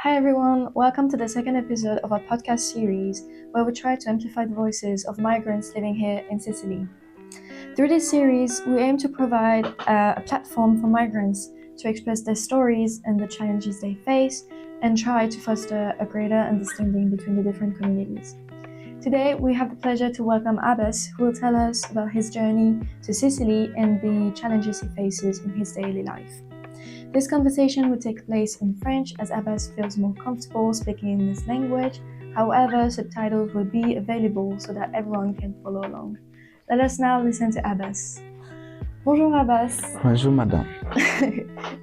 Hi everyone, welcome to the second episode of our podcast series where we try to amplify the voices of migrants living here in Sicily. Through this series, we aim to provide a platform for migrants to express their stories and the challenges they face and try to foster a greater understanding between the different communities. Today, we have the pleasure to welcome Abbas, who will tell us about his journey to Sicily and the challenges he faces in his daily life. This conversation will take place in French as Abbas feels more comfortable speaking in this language. However, subtitles will be available so that everyone can follow along. Let us now listen to Abbas. Bonjour Abbas. Bonjour madame.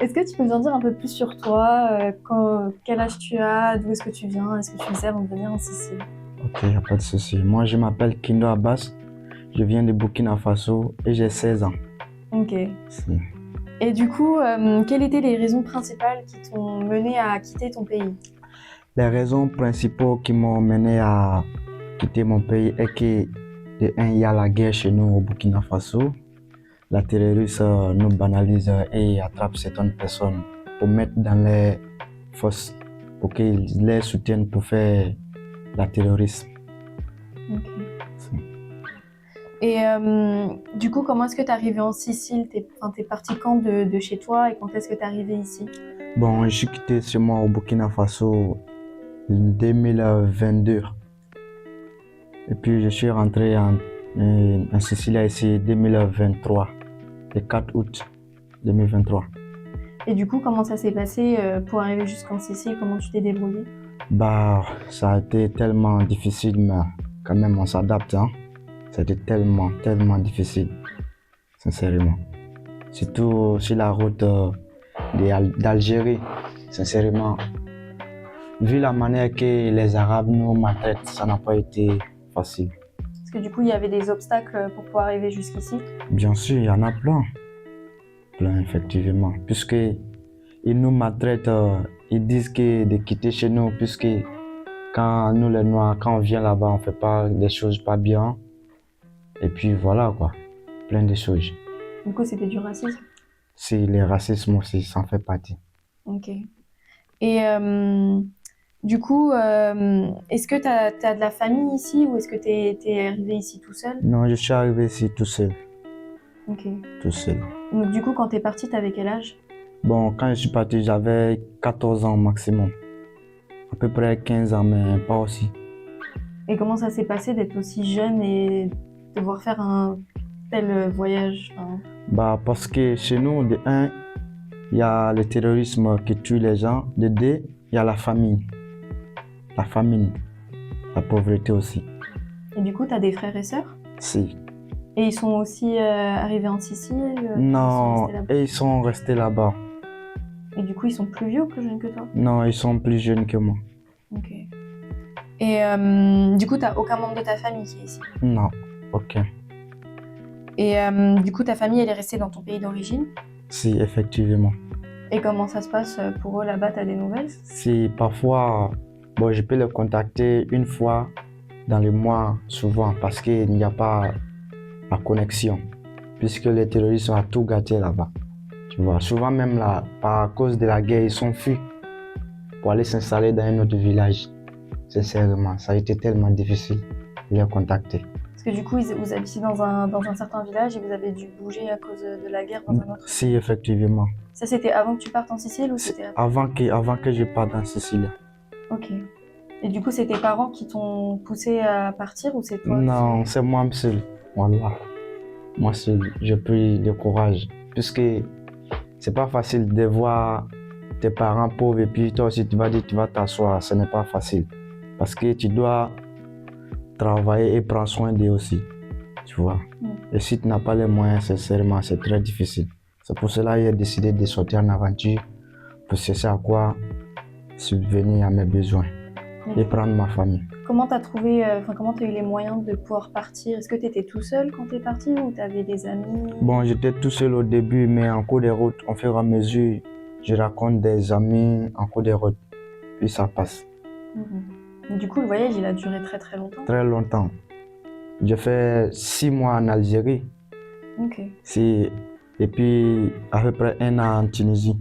Est-ce que tu peux nous en dire un peu plus sur toi, quel âge tu as, d'où est-ce que tu viens, est-ce que tu faisais avant de venir en Sicile? Ok, y a pas de souci. Moi je m'appelle Kindo Abbas, je viens de Burkina Faso et j'ai 16 ans. Ok. Si. Et du coup, quelles étaient les raisons principales qui t'ont mené à quitter ton pays? Les raisons principales qui m'ont mené à quitter mon pays est que, de un, il y a la guerre chez nous au Burkina Faso. La terroriste nous banalise et attrape certaines personnes pour mettre dans les fosses pour qu'ils les soutiennent pour faire la terrorisme. Ok. Si. Et du coup, comment est-ce que tu es arrivé en Sicile? T'es parti quand de chez toi et quand est-ce que tu es arrivé ici? Bon, je suis quitté chez moi au Burkina Faso en 2022. Et puis je suis rentré en Sicile ici 2023, le 4 août 2023. Et du coup, comment ça s'est passé pour arriver jusqu'en Sicile? Comment tu t'es débrouillé? Bah, ça a été tellement difficile, mais quand même on s'adapte, hein. C'était tellement difficile, sincèrement. Surtout sur la route d'Algérie, sincèrement. Vu la manière que les Arabes nous maltraitent, ça n'a pas été facile. Parce que du coup, il y avait des obstacles pour pouvoir arriver jusqu'ici. Bien sûr, il y en a plein. Plein, effectivement. Puisque ils nous maltraitent, ils disent que de quitter chez nous, puisque quand nous les Noirs, quand on vient là-bas, on fait pas des choses pas bien. Et puis voilà quoi, plein de choses. Du coup, c'était du racisme. Si le racisme aussi, ça en fait partie. Ok. Et du coup, est-ce que tu as de la famille ici ou est-ce que tu es arrivé ici tout seul? Non, je suis arrivé ici tout seul, Ok. tout seul. Donc du coup, quand tu es parti, tu avais quel âge? Bon, quand je suis parti, j'avais 14 ans maximum. À peu près 15 ans, mais pas aussi. Et comment ça s'est passé d'être aussi jeune et devoir faire un tel voyage? Enfin, Bah, parce que chez nous, de un, il y a le terrorisme qui tue les gens. De deux, il y a la famine. La famine, la pauvreté aussi. Et du coup, tu as des frères et sœurs? Si. Et ils sont aussi arrivés en Sicile? Ils sont Non, restés là-bas? et ils sont restés là-bas. Et du coup, ils sont plus vieux ou plus jeunes que toi? Non, ils sont plus jeunes que moi. Ok. Et du coup, tu n'as aucun membre de ta famille qui est ici? Non, ok. Et du coup, ta famille, elle est restée dans ton pays d'origine? Si, effectivement. Et comment ça se passe pour eux là-bas? Tu as des nouvelles? Si parfois, bon, je peux les contacter une fois dans le mois, souvent, parce qu'il n'y a pas la connexion, puisque les terroristes ont tout gâté là-bas. Tu vois, souvent même là, par cause de la guerre, ils sont fuis pour aller s'installer dans un autre village. Sincèrement, ça a été tellement difficile de les contacter. Parce que du coup, vous habitiez dans un certain village et vous avez dû bouger à cause de la guerre dans un autre? Si, effectivement. Ça, c'était avant que tu partes en Sicile ou C'est c'était après? avant que je parte en Sicile. Ok. Et du coup, c'est tes parents qui t'ont poussé à partir ou c'est toi? Non, c'est moi seul. Voilà. Moi seul, j'ai pris le courage. Puisque c'est pas facile de voir tes parents pauvres et puis toi aussi tu vas dire tu vas t'asseoir. Ce n'est pas facile. Parce que tu dois travailler et prendre soin d'eux aussi. Tu vois. Et si tu n'as pas les moyens, sincèrement, c'est très difficile. C'est pour cela que j'ai décidé de sortir en aventure pour chercher à quoi subvenir à mes besoins et prendre ma famille. Comment tu as trouvé, comment tu as eu les moyens de pouvoir partir? Est-ce que tu étais tout seul quand tu es parti ou tu avais des amis? Bon, j'étais tout seul au début, mais en cours de route, au fur et à mesure, je rencontre des amis en cours de route. Puis ça passe. Du coup, le voyage, il a duré très très longtemps? Très longtemps. J'ai fait 6 mois en Algérie. Ok. Et puis à peu près 1 an en Tunisie.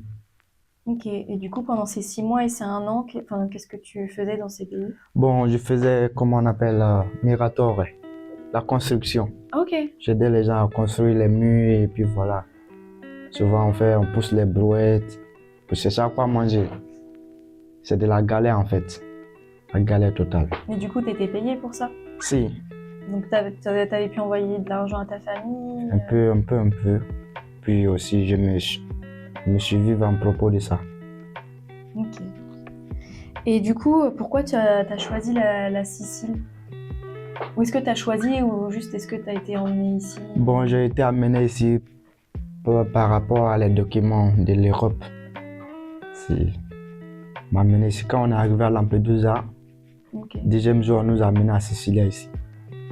Ok. Et du coup, pendant ces 6 mois et ces 1 an, qu'est-ce que tu faisais dans ces pays? Bon, je faisais, comment on appelle, Miratore, la construction. Ok. J'aidais les gens à construire les murs et puis voilà. Souvent, on pousse les brouettes. C'est ça quoi manger. C'est de la galère en fait. La galère totale. Mais du coup, tu étais payé pour ça? Si, Donc, t'avais pu envoyer de l'argent à ta famille? un peu. Puis aussi, je me suis vivre en propos de ça. Ok. Et du coup, pourquoi tu as choisi la Sicile? Ou est-ce que tu as choisi ou juste est-ce que tu as été emmené ici? Bon, j'ai été amené ici par rapport à les documents de l'Europe. Si, m'a amené ici. Quand on est arrivé à Lampedusa, Ok. deuxième jour, on nous a amené à Sicilia ici.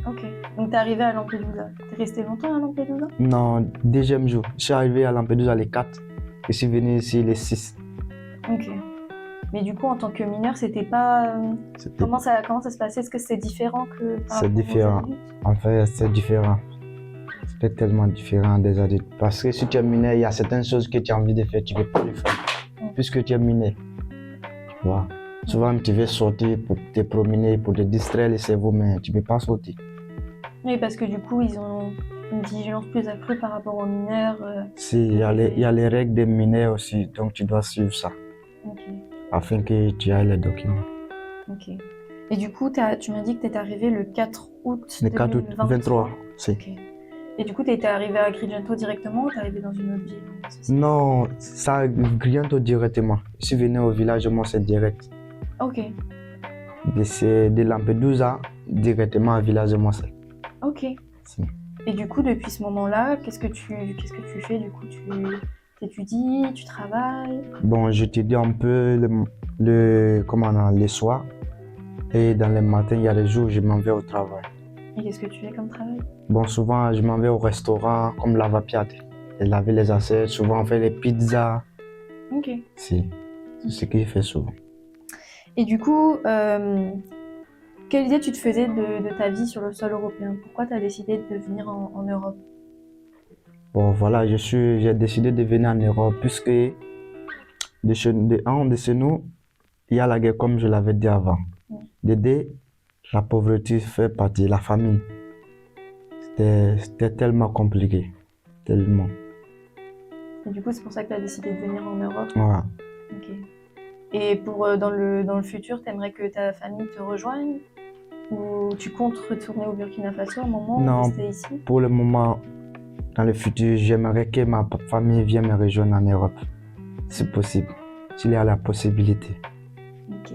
Ok. Donc, t'es arrivé à Lampedusa. T'es resté longtemps à Lampedusa? Non, deuxième jour. Je suis arrivé à Lampedusa les 4. Je suis venu ici les 6. Ok. Mais du coup, en tant que mineur, c'était pas. C'était- Comment ça se passait? Est-ce que c'est différent que par C'est rapport aux différent. adultes? En fait, c'est différent. C'est tellement différent des adultes. Parce que si tu es mineur, il y a certaines choses que tu as envie de faire, tu ne peux pas les faire. Puisque tu es mineur. Tu vois. Souvent, tu veux sortir pour te promener, pour te distraire le cerveau, mais tu ne peux pas sortir. Oui, parce que du coup, ils ont une vigilance plus accrue par rapport aux mineurs. Si, il y a les règles des mineurs aussi, donc tu dois suivre ça. Ok. Afin que tu aies les documents. Ok. Et du coup, tu m'as dit que tu étais arrivé le 4 août Le 4 août 23, si. Ok. Et du coup, tu étais arrivé à Agrigento directement ou tu es arrivé dans une autre ville en Sicile? Non, ça Agrigento directement. Je suis venu au village, moi c'est direct. Ok. De Lampedusa directement à village de Moissel. Ok. Si. Et du coup, depuis ce moment-là, qu'est-ce que tu fais? Du coup, tu étudies, tu travailles? Bon, j'étudie un peu les soirs. Et dans les matins, il y a des jours où je m'en vais au travail. Et qu'est-ce que tu fais comme travail? Bon, souvent, je m'en vais au restaurant, comme Lavapiate. Et laver les assiettes. Souvent, on fait les pizzas. Ok. Si, c'est ce qu'il fait souvent. Et du coup, quelle idée tu te faisais de ta vie sur le sol européen? Pourquoi tu as décidé de venir en Europe? Bon, voilà, j'ai décidé de venir en Europe puisque de chez nous, il y a la guerre, comme je l'avais dit avant. De deux, la pauvreté fait partie, la famine. C'était tellement compliqué. Tellement. Et du coup, c'est pour ça que tu as décidé de venir en Europe? Voilà. Ok. Et dans le futur, tu aimerais que ta famille te rejoigne? Ou tu comptes retourner au Burkina Faso à un moment ou Non, rester ici? pour le moment, dans le futur, j'aimerais que ma famille vienne me rejoindre en Europe. C'est possible, s'il y a la possibilité. Ok.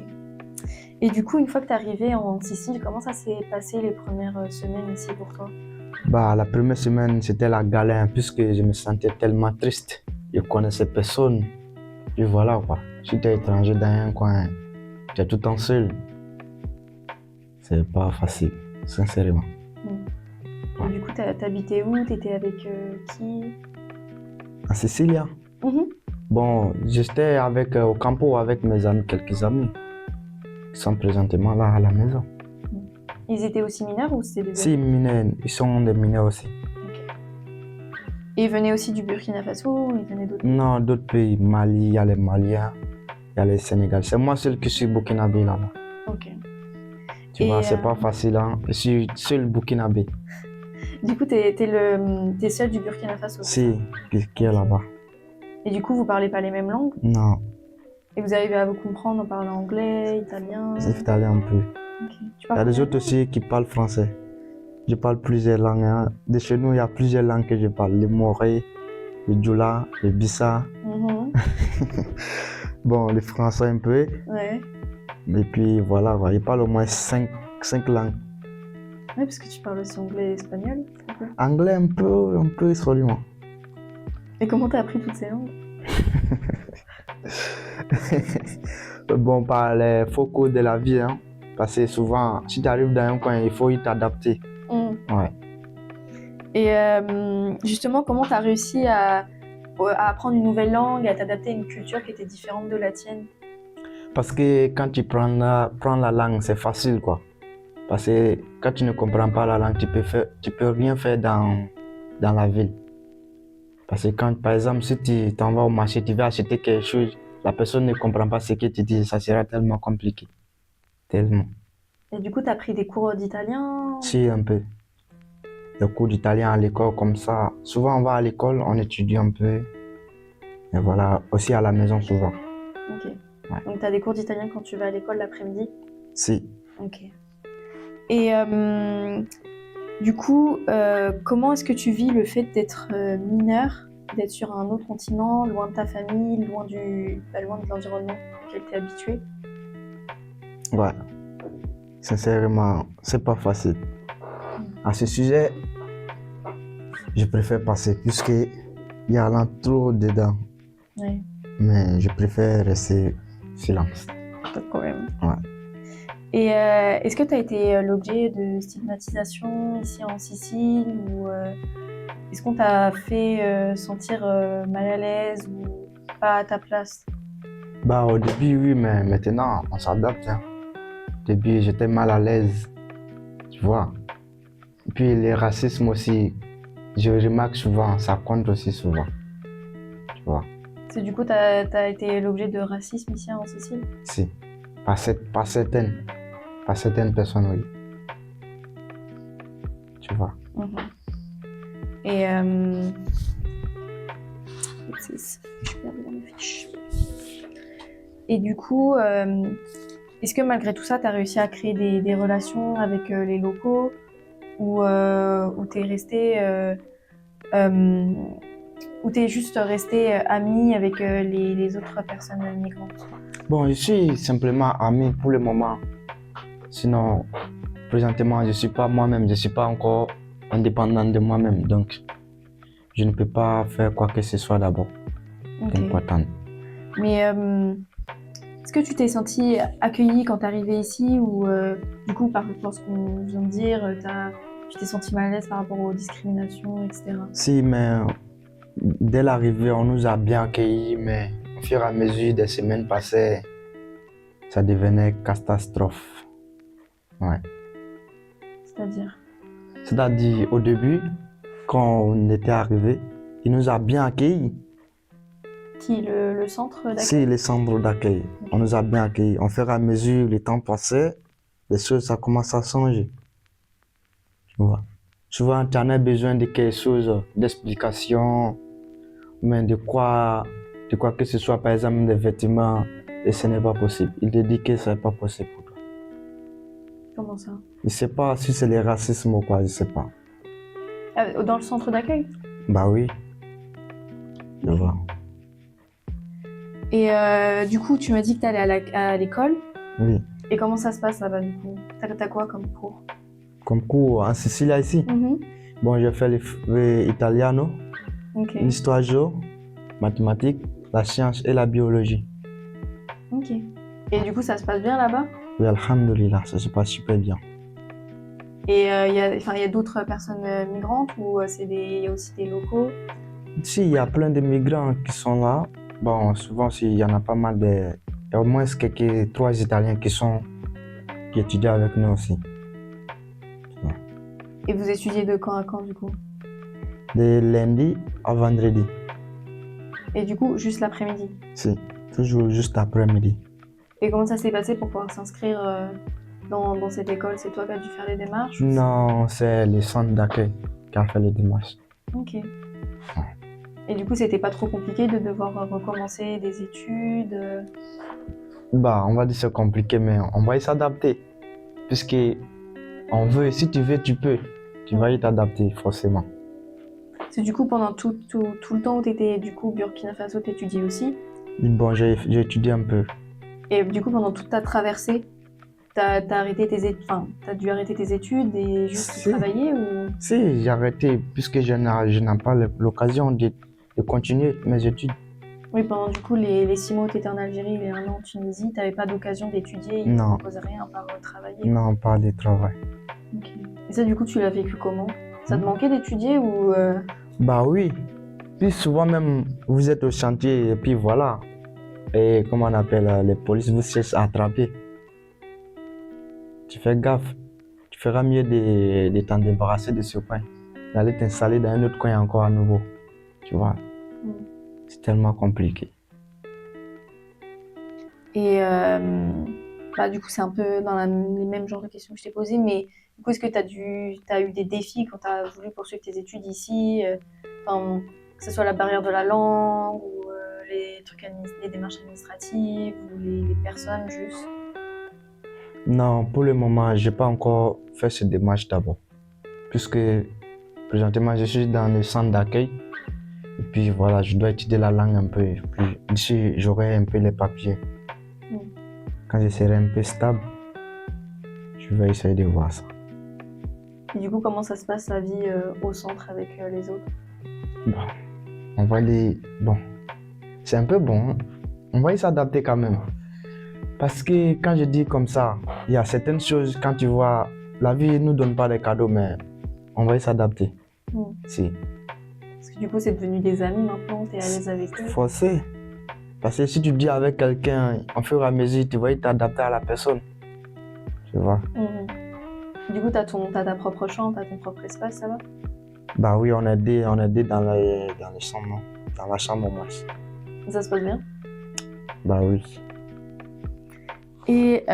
Et du coup, une fois que tu es arrivé en Sicile, comment ça s'est passé les premières semaines ici pour toi? Bah, la première semaine, c'était la galère puisque je me sentais tellement triste. Je connaissais personne. Et voilà quoi. Si tu es étranger dans un coin, tu es tout en seul. C'est pas facile, sincèrement. Et du coup, t'habitais où? T'étais avec qui? En Sicile, hein? Bon, j'étais au campo avec mes amis, quelques amis. Ils sont présentement là à la maison. Ils étaient aussi mineurs ou c'était des Si, mineurs, ils sont des mineurs aussi. Ok. Et ils venaient aussi du Burkina Faso ou ils venaient d'autres? Non, d'autres pays. Mali, il y a les Maliens, il y a les Sénégalais. C'est moi seul qui suis burkinabé là-bas. Ok. Tu vois, c'est pas facile, hein. Je suis seul burkinabé. Du coup, t'es seul du Burkina Faso? Si, qui est là-bas. Et du coup, vous parlez pas les mêmes langues? Non. Et vous arrivez à vous comprendre en parlant anglais, italien? Italien un peu. Ok. Il y a des autres aussi qui parlent français. Je parle plusieurs langues. Hein. De chez nous, il y a plusieurs langues que je parle. Le moré, le djoula, le bissa. Bon, le français un peu. Ouais. Et puis voilà, je parle au moins 5 langues. Ouais, parce que tu parles aussi anglais et espagnol. Anglais un peu seulement. Et comment t'as appris toutes ces langues? Bon, par les focaux de la vie, hein. Parce que souvent, si tu arrives dans un coin, il faut y t'adapter. Ouais. Et justement, comment tu as réussi à apprendre une nouvelle langue, à t'adapter à une culture qui était différente de la tienne? Parce que quand tu prends la langue, c'est facile, quoi. Parce que quand tu ne comprends pas la langue, tu peux rien faire dans la ville. Parce que quand, par exemple, si tu t'en vas au marché, tu vas acheter quelque chose, la personne ne comprend pas ce que tu dis, ça sera tellement compliqué. Tellement. Et du coup, tu as pris des cours d'italien? Si, un peu. Les cours d'italien à l'école, comme ça. Souvent, on va à l'école, on étudie un peu. Et voilà, aussi à la maison, souvent. Ok. Ouais. Donc, tu as des cours d'italien quand tu vas à l'école l'après-midi? Si. Ok. Et du coup, comment est-ce que tu vis le fait d'être mineur, d'être sur un autre continent, loin de ta famille, loin de l'environnement auquel tu es habitué? Ouais. Sincèrement, c'est pas facile. À ce sujet, je préfère passer puisque il y a là trop dedans. Ouais, Mais je préfère rester silence. pas de problème. Ouais. Et est-ce que tu as été l'objet de stigmatisation ici en Sicile ou est-ce qu'on t'a fait sentir mal à l'aise ou pas à ta place? Bah, au début, oui, mais maintenant, on s'adapte. Hein. Au début, j'étais mal à l'aise, tu vois. Et puis, le racisme aussi, je remarque souvent, ça compte aussi souvent, tu vois. C'est du coup, tu as été l'objet de racisme ici en Sicile? Si, pas certaines personnes, oui. Tu vois. Mhm. Et je perds dans mes fiches. Et du coup, est-ce que malgré tout ça, tu as réussi à créer des relations avec les locaux ou t'es resté ou t'es juste resté ami avec les autres personnes migrantes? Bon, je suis simplement ami pour le moment. Sinon, présentement, je suis pas moi-même, je suis pas encore indépendant de moi-même. Donc, je ne peux pas faire quoi que ce soit d'abord. Ok. D'important. Mais est-ce que tu t'es senti accueilli quand t'es arrivé ici ou du coup, par rapport à ce qu'on vient de dire, tu t'es senti mal à l'aise par rapport aux discriminations, etc. Si, mais dès l'arrivée, on nous a bien accueillis, mais au fur et à mesure des semaines passées, ça devenait catastrophe. Ouais. C'est-à-dire? C'est-à-dire, au début, quand on était arrivé, il nous a bien accueillis. Qui, le centre d'accueil? Si, les centres d'accueil, on nous a bien accueillis. Au fur et à mesure, le temps passait, les choses, ça commence à changer. Tu vois. Souvent, tu en as besoin de quelque chose, d'explication, mais de quoi que ce soit, par exemple, des vêtements, et ce n'est pas possible. Il te dit que ce n'est pas possible pour toi. Comment ça? Je ne sais pas si c'est le racisme ou quoi, je ne sais pas. Dans le centre d'accueil? Bah oui, je vois. Et du coup, tu m'as dit que tu allais à l'école. Oui. Et comment ça se passe là-bas du coup? T'as quoi comme cours? Comme cours en Sicile ici, bon, j'ai fait l'italiano, Ok. l'histoire géo, mathématiques, la science et la biologie. Ok. Et du coup, ça se passe bien là-bas? Oui, alhamdoulilah, ça se passe super bien. Et il y a d'autres personnes migrantes ou il y a aussi des locaux? Si, il y a plein de migrants qui sont là. Bon, souvent, il y en a pas mal de... Il y a au moins 3 Italiens qui étudient avec nous aussi. Ouais. Et vous étudiez de quand à quand du coup? De lundi à vendredi. Et du coup, juste l'après-midi? Si, toujours juste après-midi. Et comment ça s'est passé pour pouvoir s'inscrire dans cette école? C'est toi qui as dû faire les démarches? Non, c'est le centre d'accueil qui a fait les démarches. Ok. Et du coup, c'était pas trop compliqué de devoir recommencer des études? Bah, on va dire c'est compliqué, mais on va y s'adapter. Puisque on veut, si tu veux, tu peux. Tu vas y t'adapter, forcément. C'est du coup, pendant tout le temps où tu étais du coup Burkina Faso, tu étudiais aussi? Bon, j'ai étudié un peu. Et du coup, pendant toute ta traversée, t'as dû arrêter tes études et juste travailler ou? Si, j'ai arrêté puisque je n'ai pas l'occasion de continuer mes études. Oui, pendant du coup les 6 mois où tu étais en Algérie et 1 an en Tunisie, tu n'avais pas d'occasion d'étudier, ils ne Non. proposaient rien par travailler. Non, pas de travail. Ok. Et ça, du coup, tu l'as vécu comment? Ça te manquait d'étudier ou Bah oui. Puis souvent même, vous êtes au chantier et puis voilà. Et comment on appelle, les polices vous cherchent à attraper. Tu fais gaffe. Tu feras mieux de t'en débarrasser de ce coin. D'aller t'installer dans un autre coin encore à nouveau. Tu vois. C'est tellement compliqué. Et du coup, c'est un peu dans les mêmes genres de questions que je t'ai posées, mais du coup, est-ce que t'as eu des défis quand tu as voulu poursuivre tes études ici, enfin, que ce soit la barrière de la langue ou les trucs les démarches administratives ou les personnes juste? Non, pour le moment, je n'ai pas encore fait cette démarche d'abord. Puisque présentement, je suis dans le centre d'accueil. Et puis voilà, je dois étudier la langue un peu. Puis d'ici, j'aurai un peu les papiers. Quand je serai un peu stable, je vais essayer de voir ça. Et du coup, comment ça se passe la vie au centre avec les autres? Bon, on va dire, bon, c'est un peu bon, hein. On va y s'adapter quand même. Parce que quand je dis comme ça, il y a certaines choses, quand tu vois, la vie ne nous donne pas des cadeaux, mais on va y s'adapter. Si. Parce que du coup, c'est devenu des amis maintenant, tu es à l'aise avec eux. Forcé. Parce que si tu dis avec quelqu'un, en fur et à mesure, tu vas t'adapter à la personne. Tu vois? Du coup, t'as ta propre chambre, t'as ton propre espace, ça va? Bah oui, on est deux dans la chambre, non? Dans la chambre au moins. Ça se passe bien? Bah oui. Et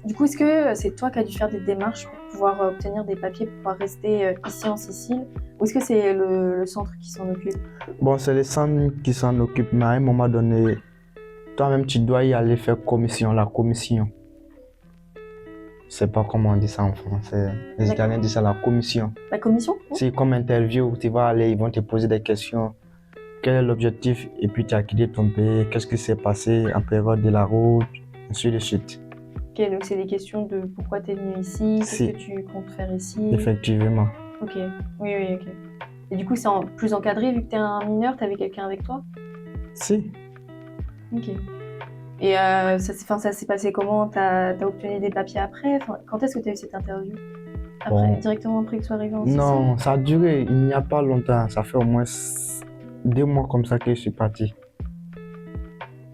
du coup, est-ce que c'est toi qui as dû faire des démarches pour pouvoir obtenir des papiers pour pouvoir rester ici en Sicile? Ou est-ce que c'est le centre qui s'en occupe? Bon, c'est le centre qui s'en occupe, mais à un moment donné, toi-même, tu dois y aller faire la commission. Je sais pas comment on dit ça en français. Les Italiens disent ça, la commission. La commission? C'est comme interview, tu vas aller, ils vont te poser des questions. Quel est l'objectif? Et puis tu as quitté ton pays, qu'est-ce qui s'est passé en période de la route, ainsi de suite. Ok, donc c'est des questions de pourquoi tu es venu ici, qu'est-ce que tu comptes faire ici? Effectivement. Ok, oui, ok. Et du coup, c'est plus encadré vu que tu es un mineur, tu avais quelqu'un avec toi? Si. Ok. Et ça s'est passé comment? T'as obtenu des papiers après? Quand est-ce que tu as eu cette interview? Directement après que tu sois arrivé en Sicile? Non, ça a duré, il n'y a pas longtemps. Ça fait au moins 2 mois comme ça que je suis parti.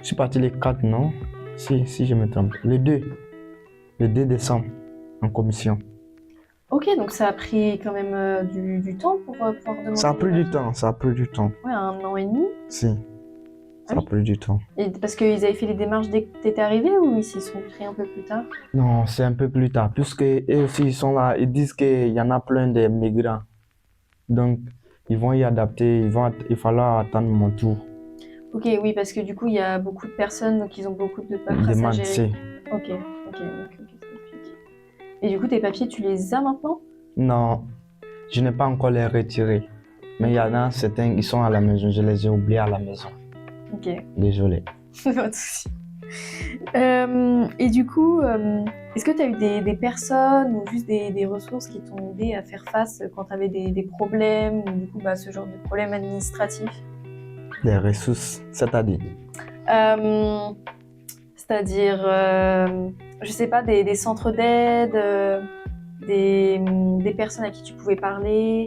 Je suis parti le 4, non? Si je me trompe. Le 2 décembre, en commission. Ok, donc ça a pris quand même du temps pour pouvoir demander. Ça a pris du temps. Ouais, 1 an et demi? Si, ça a pris du temps. Et parce qu'ils avaient fait les démarches dès que tu étais arrivé ou ils s'y sont pris un peu plus tard? Non, c'est un peu plus tard, puisque eux aussi ils sont là, ils disent qu'il y en a plein de migrants. Donc, ils vont y adapter, il va falloir attendre mon tour. Ok, oui, parce que du coup, il y a beaucoup de personnes, donc ils ont beaucoup de paperasse à gérer. Ok. Et du coup, tes papiers, tu les as maintenant? Non, je n'ai pas encore les retirés. Mais il y en a certains, ils sont à la maison, je les ai oubliés à la maison. Ok. Désolé. Pas de souci. Et du coup, est-ce que tu as eu des personnes ou juste des ressources qui t'ont aidé à faire face quand tu avais des problèmes ou du coup ce genre de problèmes administratifs? Des ressources, c'est-à-dire? C'est-à-dire, je sais pas, des centres d'aide, des personnes à qui tu pouvais parler?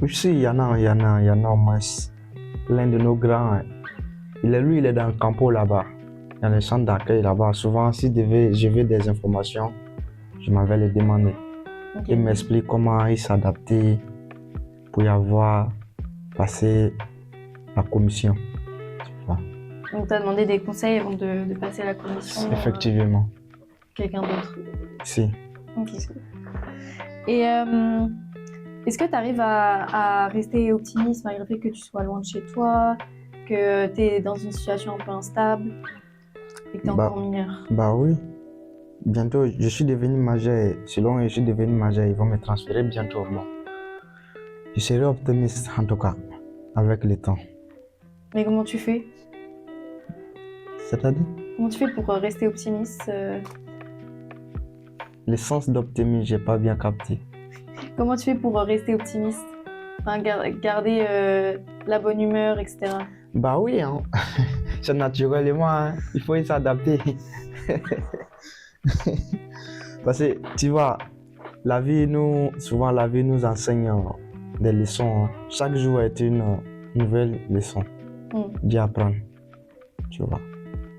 Oui, si, il y en a au moins. L'un de nos grands, il est dans le campo là-bas, dans le centre d'accueil là-bas. Souvent, si je veux des informations, je m'avais les demander. Okay. Il m'explique comment il s'adapter pour y avoir passé la commission. Donc, tu as demandé des conseils avant de passer la commission? Effectivement. Quelqu'un d'autre? Si. Ok. Et est-ce que tu arrives à rester optimiste malgré le fait que tu sois loin de chez toi, que tu es dans une situation un peu instable et que tu es encore mineur? Bah oui. Bientôt, je suis devenu majeur. Selon je suis devenu majeur, ils vont me transférer bientôt. Bon. Je serai optimiste en tout cas, avec le temps. Mais comment tu fais? C'est-à-dire? Comment tu fais pour rester optimiste? Le sens d'optimisme, j'ai pas bien capté. Comment tu fais pour rester optimiste? Enfin, garder la bonne humeur, etc. Bah oui, hein. C'est naturellement, hein. Il faut s'adapter. Parce que tu vois, souvent la vie nous enseigne des leçons. Chaque jour est une nouvelle leçon d'y apprendre. Tu vois.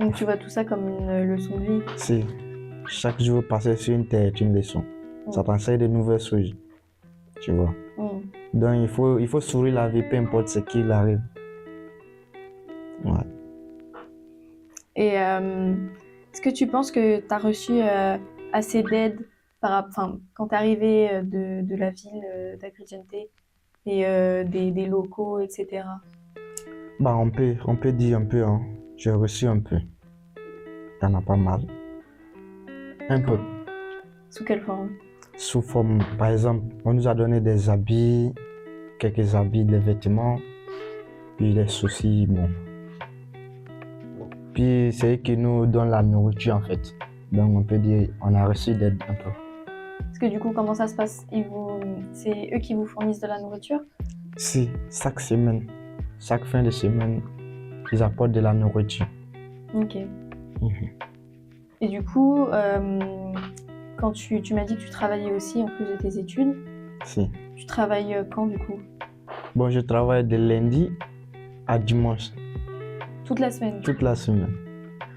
Donc tu vois tout ça comme une leçon de vie? Si. Chaque jour passé sur une terre est une leçon. Ça t'enseigne de nouvelles choses. Tu vois. Donc il faut sourire la vie, peu importe ce qu'il arrive. Ouais. Et est-ce que tu penses que tu as reçu assez d'aide quand tu es arrivé de la ville d'Agrigente et des locaux, etc. Bah, on peut dire un peu, hein. J'ai reçu un peu. Il y en a pas mal. Un peu. Sous quelle forme? Sous forme, par exemple, on nous a donné des habits, quelques habits, des vêtements, puis des soucis, bon. Puis c'est eux qui nous donnent la nourriture en fait. Donc on peut dire on a reçu d'aide un peu. Parce que du coup, comment ça se passe? C'est eux qui vous fournissent de la nourriture? Si, chaque semaine, chaque fin de semaine, ils apportent de la nourriture. Ok. Mhm. Et du coup, quand tu m'as dit que tu travaillais aussi en plus de tes études, Si. tu travailles quand du coup? Bon, je travaille de lundi à dimanche, Toute la semaine? toute la semaine.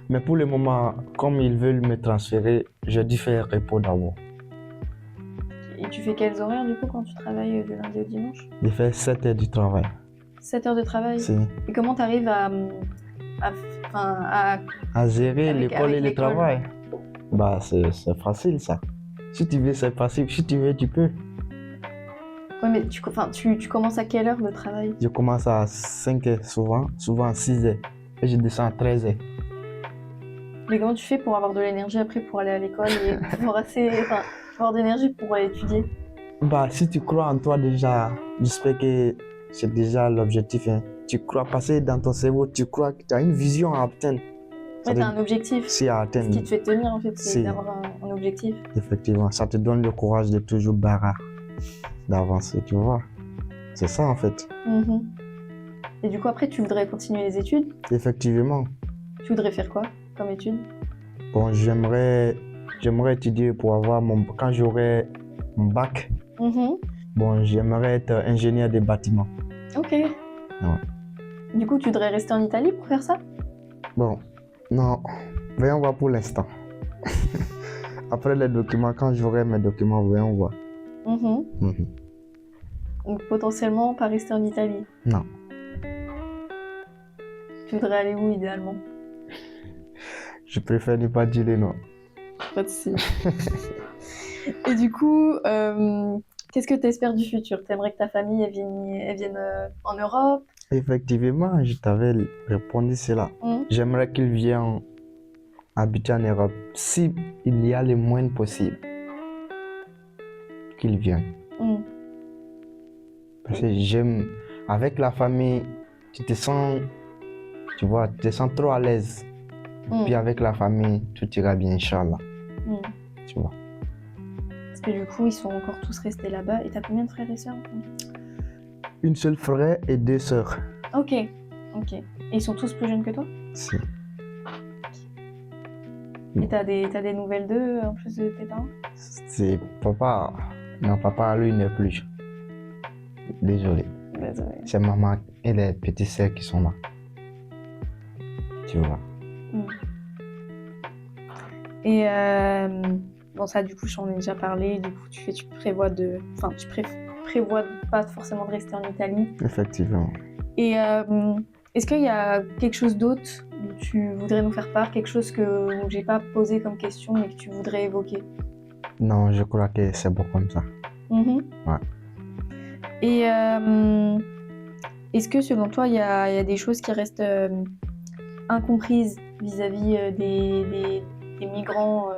Mais pour le moment, comme ils veulent me transférer, je dis faire repos d'abord. Et tu fais quels horaires du coup quand tu travailles du lundi au dimanche? Je fais 7 heures du travail. 7 heures de travail? Si. Et comment tu arrives À gérer l'école et le l'école? travail. Bah, c'est facile ça. Si tu veux, c'est facile. Si tu veux, tu peux. Ouais, mais tu commences à quelle heure le travail? Je commence à 5 heures souvent à 6 heures. Et je descends à 13 heures. Mais comment tu fais pour avoir de l'énergie après pour aller à l'école et avoir de l'énergie pour étudier? Bah, si tu crois en toi déjà, j'espère que c'est déjà l'objectif. Hein. Tu crois passer dans ton cerveau, tu crois que tu as une vision à atteindre. Ouais, t'as un objectif. C'est à Ce atteindre. qui te fait tenir en fait, c'est Si. d'avoir un objectif. Effectivement, ça te donne le courage de toujours barrer, d'avancer, tu vois. C'est ça en fait. Mhm. Et du coup, après, tu voudrais continuer les études? Effectivement. Tu voudrais faire quoi comme études? Bon, j'aimerais étudier pour avoir quand j'aurai mon bac. Mhm. Bon, j'aimerais être ingénieur des bâtiments. Ok. Ouais. Du coup, tu voudrais rester en Italie pour faire ça? Bon, non, voyons voir pour l'instant. Après les documents, quand j'aurai mes documents, voyons voir. Mhm. Mhm. Donc potentiellement pas rester en Italie. Non. Tu voudrais aller où idéalement? Je préfère ne pas dire les noms. Pas de souci. Et du coup, qu'est-ce que tu espères du futur? T'aimerais que ta famille elle vienne en Europe? Effectivement, je t'avais répondu cela. J'aimerais qu'ils viennent habiter en Europe. Si il y a les moyens possibles, qu'ils viennent. Parce que j'aime, avec la famille, tu te sens trop à l'aise. Puis avec la famille, tout ira bien, Inch'Allah. Tu vois. Parce que du coup, ils sont encore tous restés là-bas. Et t'as combien de frères et sœurs? Une seule frère et 2 sœurs. Ok. Et ils sont tous plus jeunes que toi? Si. Et t'as des nouvelles d'eux en plus de tes parents? C'est papa. Non, papa, lui, n'est plus. Désolé. C'est maman et les petites sœurs qui sont là. Tu vois. Et bon, ça, du coup, j'en ai déjà parlé. Du coup, tu prévois pas forcément de rester en Italie. Effectivement. Et est-ce qu'il y a quelque chose d'autre dont tu voudrais nous faire part, quelque chose que j'ai pas posé comme question mais que tu voudrais évoquer? Non, je crois que c'est bon comme ça. Ouais. Et est-ce que selon toi, il y a des choses qui restent incomprises vis-à-vis des migrants,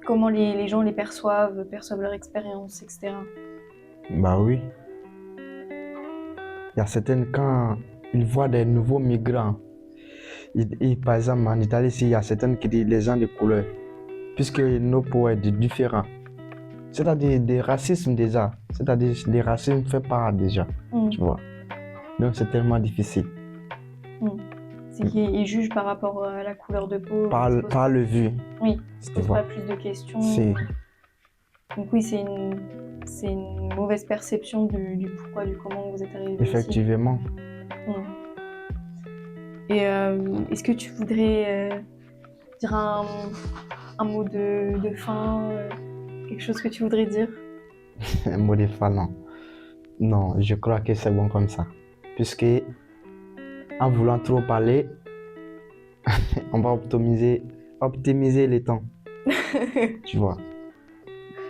comment les gens les perçoivent leur expérience, etc. Bah oui. Il y a certaines, quand ils voient des nouveaux migrants, et par exemple en Italie, il y a certaines qui disent les gens de couleur, puisque nos peaux sont différents. C'est-à-dire des racismes déjà, c'est-à-dire des racismes faits par déjà, tu vois. Donc c'est tellement difficile. C'est qu'ils jugent par rapport à la couleur de peau. Par le vu. Oui, ils ne se posent pas plus de questions. Donc oui, c'est une mauvaise perception du pourquoi, du comment vous êtes arrivé. Effectivement. Ici. Et est-ce que tu voudrais dire un mot de fin, quelque chose que tu voudrais dire? Un mot de fin, non. Non, je crois que c'est bon comme ça. Puisque en voulant trop parler, On va optimiser les temps, tu vois.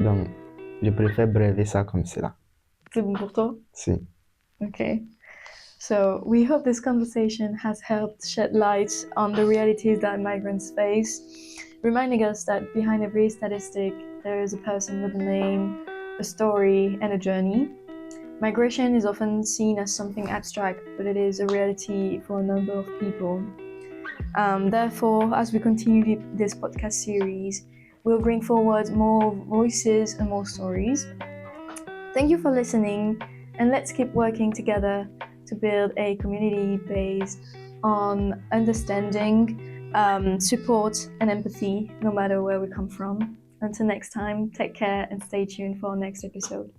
Donc, je préfère brèver ça comme cela. C'est bon pour toi? Si. Okay. So we hope this conversation has helped shed light on the realities that migrants face, reminding us that behind every statistic, there is a person with a name, a story, and a journey. Migration is often seen as something abstract, but it is a reality for a number of people. Therefore, as we continue this podcast series, we'll bring forward more voices and more stories. Thank you for listening, and let's keep working together to build a community based on understanding, support, and empathy, no matter where we come from. Until next time, take care and stay tuned for our next episode.